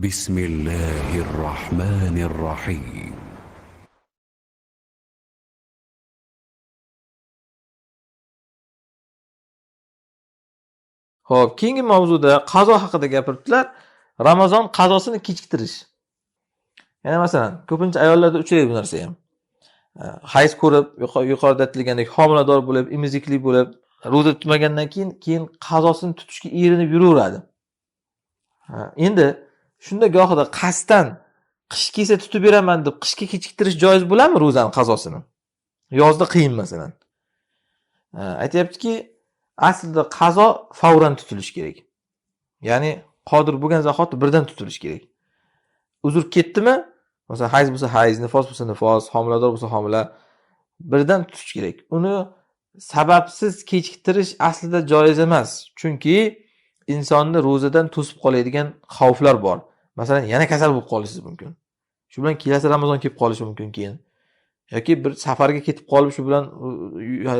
بسم الله الرحمن الرحيم. Xo'p, keyingi mavzuda qazo haqida gapiribdilar. Ramazon qazosini kechiktirish. Ya'ni masalan, ko'pincha ayollarda uchraydi bu narsa ham. Hayz ko'rib, yuqorida aytilgandek homilador bo'lib, emizikli bo'lib, ro'za tutmagandan keyin qazosini tutishga erinib yuraveradi. Endi shunda gohida qasddan qish kelsa tutib beraman deb qishga kechiktirish joiz bo'ladimi ro'zani qazosini? Yozda qiyin masalan. Aytayaptiki, aslida qazo favran tutilishi kerak. Ya'ni qodir bo'lgan zahoti birdan tutilishi kerak. Uzr ketdimi? Masalan, hayz bo'lsa hayz, nifos bo'lsa nifos, homilador bo'lsa homila, birdan tutish kerak. Uni sababsiz kechiktirish aslida joiz emas. Chunki insonni ro'zadan to'sib qoladigan xavflar bor. Masalan, yana kasal bo'lib qolishingiz mumkin. Shu bilan kelasi Ramazon kelib qolishi mumkin keyin. Yoki bir safarga ketib qolib, shu bilan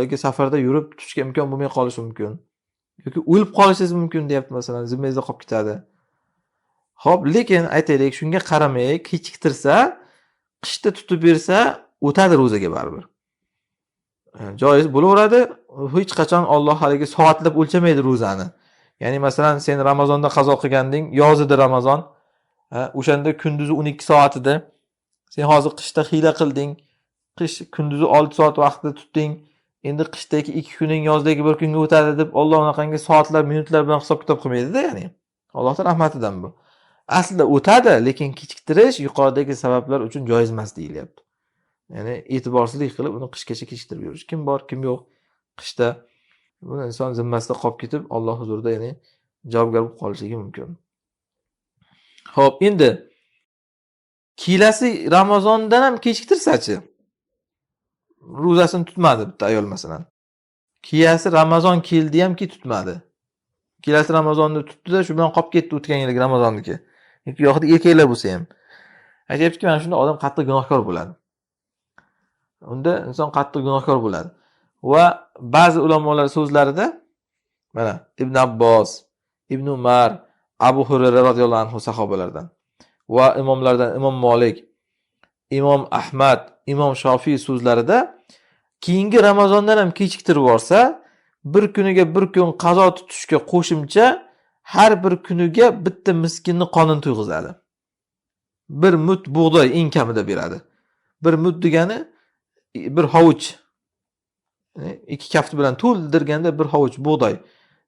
yoki safarda yurib tutishga imkon bo'lmay qolishi mumkin. Yoki o'lib qolishingiz mumkin deyapti masalan, zimmangizda qolib ketadi. Xo'p, lekin aytaylik, shunga qaramay kechiktirsa, qishda tutib bersa, o'tadi ro'zaga baribir. Joiz bo'laveradi. Hech qachon Alloh haligi soatlab o'lchamaydi ro'zani. Ya'ni masalan, sen Ramazonda qazo qilganding, yozida Ramazon, o'shanda kunduzi 12 soat edi. Sen hozir qishda hiyla qilding. Qish kunduzi 6 soat vaqtida tutding. Endi qishdagi 2 kuning yozdagi 1 kunga o'tadi deb Alloh unaqangi soatlar, minutlar bilan hisob-kitob qilmaydi-da, ya'ni. Allohning rahmatidan bu. Aslida o'tadi, lekin kechiktirish yuqoridagi sabablar uchun joiz emas deyilyapti. Ya'ni e'tiborsizlik qilib uni qishgacha kechiktirib yurish. Kim bor, kim yo'q qishda buni inson zimmasida qolib ketib, Alloh huzurida ya'ni javobgar bo'lib qolishligi mumkin. Xo'p, endi kelasi Ramazondan ham kechiktirsa-chi? Ro'zasini tutmadi bitta ayol masalan. Kelasi Ramazon keldi hamki tutmadi. Kelasi Ramazonni tutdi-da, shu bilan qolib ketdi o'tgan yilgi Ramazonniki. Yoki yo'qda erkaklar bo'lsa ham. Aytayaptiki, mana shunda odam qattiq gunohkor bo'ladi. Unda inson qattiq gunohkor bo'ladi. Va ba'zi ulamolar so'zlarida mana Ibn Abbos, Ibn Umar, Abu Hurayra radhiyallohu anhu sahobalardan va imomlardan Imom Malik, Imom Ahmad, Imom Shofiy so'zlarida keyingi Ramazondan ham kechiktirib borsa, bir kuniga bir kun qazo tutishga qo'shimcha har bir kuniga bitta miskinni qonini to'yg'izadi. Bir mut bug'doy eng kamida beradi. Bir mut degani bir hovuch. Ikki kafti bilan to'ldirganda bir hovuch bug'doy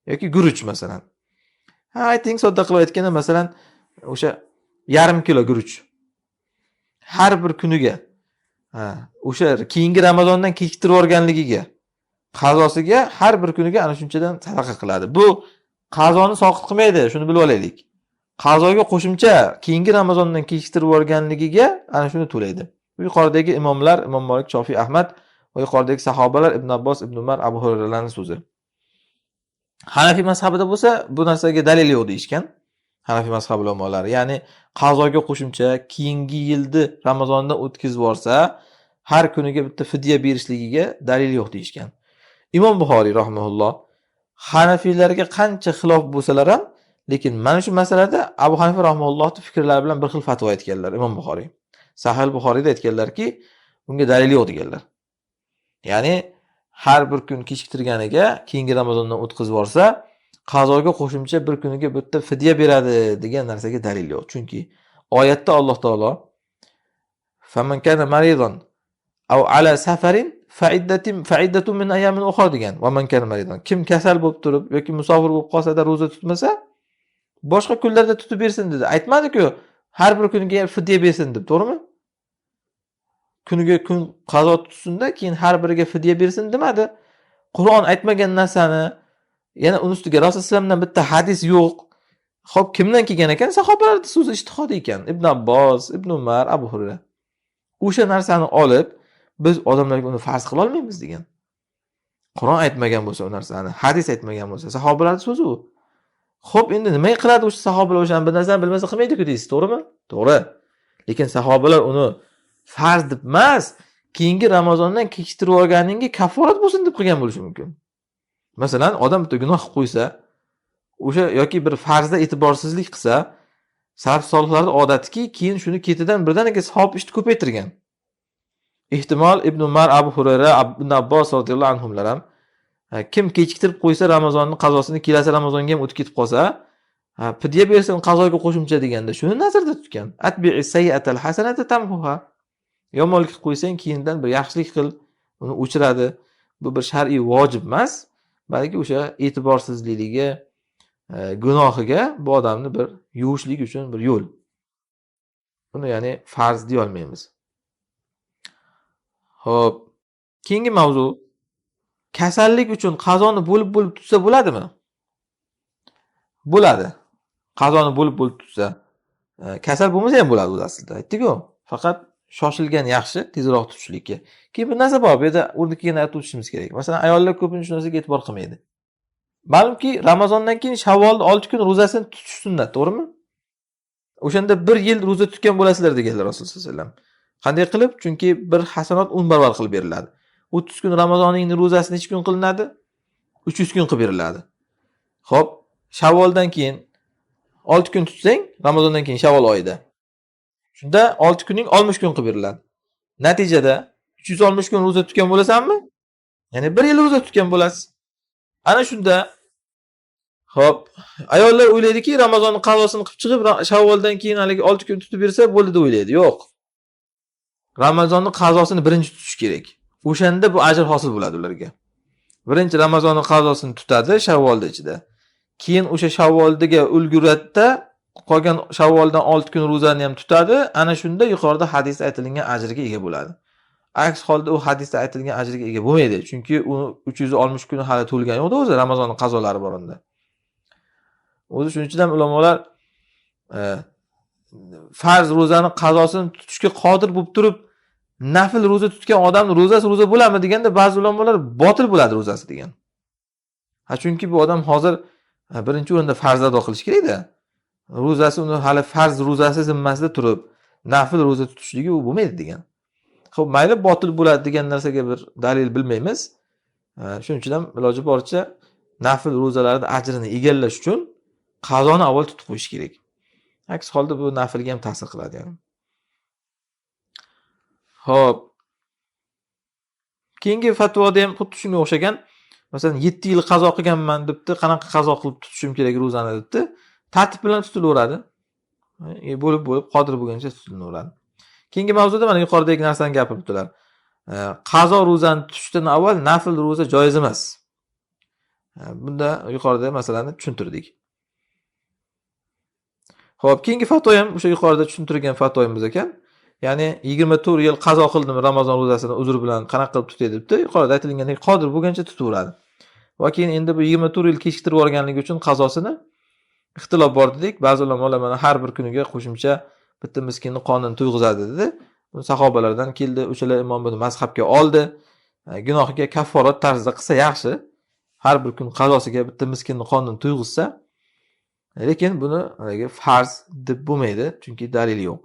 yoki guruch masalan. Ayting sodda qilib aytganda masalan o'sha yarim kilo guruch. Har bir kuniga o'sha keyingi Ramazondan kechiktirib olganligiga, qazosiga har bir kuniga ana shunchadan sadaqa qiladi. Bu qazoni soqit qilmaydi, shuni bilib olaylik. Qazoga qo'shimcha keyingi Ramazondan kechiktirib olganligiga ana shuni to'laydi. Bu yuqoridagi imomlar, Imom Malik, Shofiy, Ahmad va yuqoridagi sahobalar Ibn Abbos, Ibn Umar, Abu Hurayralarning so'zi. Hanafiy mazhabida bo'lsa, bu narsaga dalil yo'q deyishgan. Hanafiy mazhab ulamolari, ya'ni qazoga qo'shimcha keyingi yilni Ramazondan o'tkazib borsa, har kuniga bitta fidya berishligiga dalil yo'q deyishgan. Imom Buxoriy rahimahulloh Hanafiylarga qancha xilof bo'lsalar ham, lekin mana shu masalada Abu Hanifa rahimahullohning fikrlari bilan bir xil fatvo aytganlar Imom Buxoriy. Sahih Buxoriyda aytganlarki, bunga dalil yo'q deganlar. Ya'ni har bir kun kechiktirganiga keyingi Ramazondan o'tkazib borsa, qazoga qo'shimcha bir kuniga bitta fidya beradi degan narsaga dalil yo'q. Chunki oyatda Alloh taolo "Faman kana maridan aw ala safarin fa'iddatun min ayamin ukhra" degan. "Va man kana maridan" kim kasal bo'lib turib yoki musofir bo'lib qolsa-da roza tutmasa, boshqa kunlarda tutib bersin dedi. Aytmadi-ku, har bir kuniga fidya bersin deb, to'g'rimi? Kuniga kun qazo tutsin-da, keyin har biriga fidya bersin demadi. Qur'on aytmagan narsani yana uni ustiga Rasululloh sollallohu bitta hadis yo'q. Xo'p, kimdan kelgan ekan? Sahobalarning so'zi ijtihodiy ekan. Ibn Abbos, Ibn Umar, Abu Hurayra. O'sha narsani olib, biz odamlarga uni farz qila olmaymiz degan. Qur'on aytmagan bo'lsa u narsani, hadis aytmagan bo'lsa, sahobalarning so'zi u. Xo'p, endi nima qiladi o'sha sahobalar o'shani bir narsani bilmasa qilmaydi-ku deysiz, to'g'rimi? To'g'ri. Lekin sahobalar uni farz deb emas, keyingi Ramazondan kechiktirib olganingga kaforat bo'lsin deb qilgan bo'lishi mumkin. Masalan, odam bitta gunoh qilib qo'ysa, o'sha yoki bir farzda e'tiborsizlik qilsa, salaf solihlarning odatiki, keyin shuni ketidan birdaniga savob ishni ko'paytirgan. Ehtimol Ibn Umar, Abu Hurayra, Ibn Abbos radhiyallohu anhumlar ham kim kechiktirib qo'ysa Ramazonning qazosini kelasi Ramazonga ham o'tib ketib qolsa, fidya bersin qazoga qo'shimcha deganda shuni nazarda tutgan. Atbi'is sayyi'atal hasanata tamhuha. Yomonlik qilib qo'ysang, keyindan bir yaxshilik qil, uni o'chiradi. Bu bir shar'iy vojib emas, balki o'sha e'tiborsizligi, gunohiga bu odamni bir yuvishlik uchun bir yo'l. Buni ya'ni farz deya olmaymiz. Xo'p, keyingi mavzu kasallik uchun qazoni bo'lib tutsa bo'ladimi? Bo'ladi. Qazoni bo'lib tutsa, kasal bo'lmasa ham bo'ladi o'zi aslida. Aytdik-ku, faqat shoshilgan yaxshi, tezroq tutishlikka. Keyin bir narsa bor, bu yerda o'rniga aytib o'tishimiz kerak. Masalan, ayollar ko'pincha shu narsaga e'tibor qilmaydi. Ma'lumki, Ramazondan keyin Shavvolda 6 kun ro'zasini tutish sunnat, to'g'rimi? O'shanda 1 yil ro'za tutgan bo'lasizlar deganlar Rasululloh sollallohu alayhi vasallam. Qanday qilib? Chunki bir hasanat 10 barobar qilib beriladi. 30 kun Ramazonning ro'zasi necha kun qilinadi? 300 kun qilib beriladi. Xo'p, Shavvoldan keyin 6 kun tutsang, Ramazondan keyin Shavvol oyida. Shunda 6 kunning 60 kun qilib beriladi. Natijada 360 kun ro'za tutgan bo'lasanmi? Ya'ni 1 yil ro'za tutgan bo'lasiz. Ana shunda xo'p, ayollar o'ylaydiki, Ramazonning qazosini qilib chiqib, Shavvoldan keyin haligi 6 kun tutib bersa bo'ldi deb o'ylaydi. Yo'q. Ramazonning qazosini birinchi tutish kerak. O'shanda bu ajr hosil bo'ladi ularga. Birinchi Ramazonning qazosini tutadi Shavvolda ichida. Keyin o'sha Shavvoldaga ulguratda qolgan Shavvoldan 6 kun ro'zani ham tutadi. Ana shunda yuqorida hadisda aytilgan ajrga ega bo'ladi. Aks holda u hadisda aytilgan ajrga ega bo'lmaydi. Chunki u 360 kuni hali to'lgan yo'q o'zi Ramazonning qazolari bor unda. O'zi shuning uchun ham ulamolar farz ro'zani qazosini tutishga qodir bo'lib turib, nafil ro'za tutgan odamning ro'zasi ro'za bo'ladimi deganda ba'zi ulamolar botil bo'ladi ro'zasi degan. Chunki bu odam hozir birinchi o'rinda farz ado qilish kerak-da. Ro'zasi uni hali farz ro'zasi zimmasida turib, nafil ro'za tutishligi u bo'lmaydi degan. Xo'p, mayli botil bo'ladi degan narsaga bir dalil bilmaymiz. Shuning uchun ham iloji boricha nafil ro'zalarning ajrini egallash uchun qazoni avval tutib qo'yish kerak. Aks holda bu nafilga ham ta'sir qiladi yani. Xo'p. Keyingi fatvoda ham xuddi shunga o'xshagan. Masalan, 7 yil qazo qilganman debdi, qanaqa qazo qilib tutishim kerak ro'zani debdi. Tartib bilan tutilaveradi. Bo'lib qodir bo'lgancha tutilaveradi. Keyingi mavzuda mana yuqoridagi narsani gapiribdilar. Qazo ro'zani tutishdan avval nafil ro'za joiz emas. Bunda yuqorida masalani tushuntirdik. Xo'p, keyingi fatvo ham o'sha yuqorida tushuntirgan fatvoyimiz ekan. Ya'ni 24 yil qazo qildim Ramazon ro'zasini uzr bilan qanaqa qilib tutay debdi. Yuqorida aytilgandek qodir bo'lgancha tutaveradi. Va keyin endi bu 24 yil kechiktirib yuborganligi uchun qazosini ixtilof bor dedik. Ba'zi ulamolar mana har bir kuniga qo'shimcha bitta miskinni qonini to'yg'izadi dedi. Bu sahobalardan keldi. O'shalar imom buni mazhabga oldi. Gunohiga kafforat tarzida qilsa yaxshi. Har bir kun qazosiga bitta miskinni qonini to'yg'izsa, lekin buni farz deb bo'lmaydi, chunki dalil yo'q.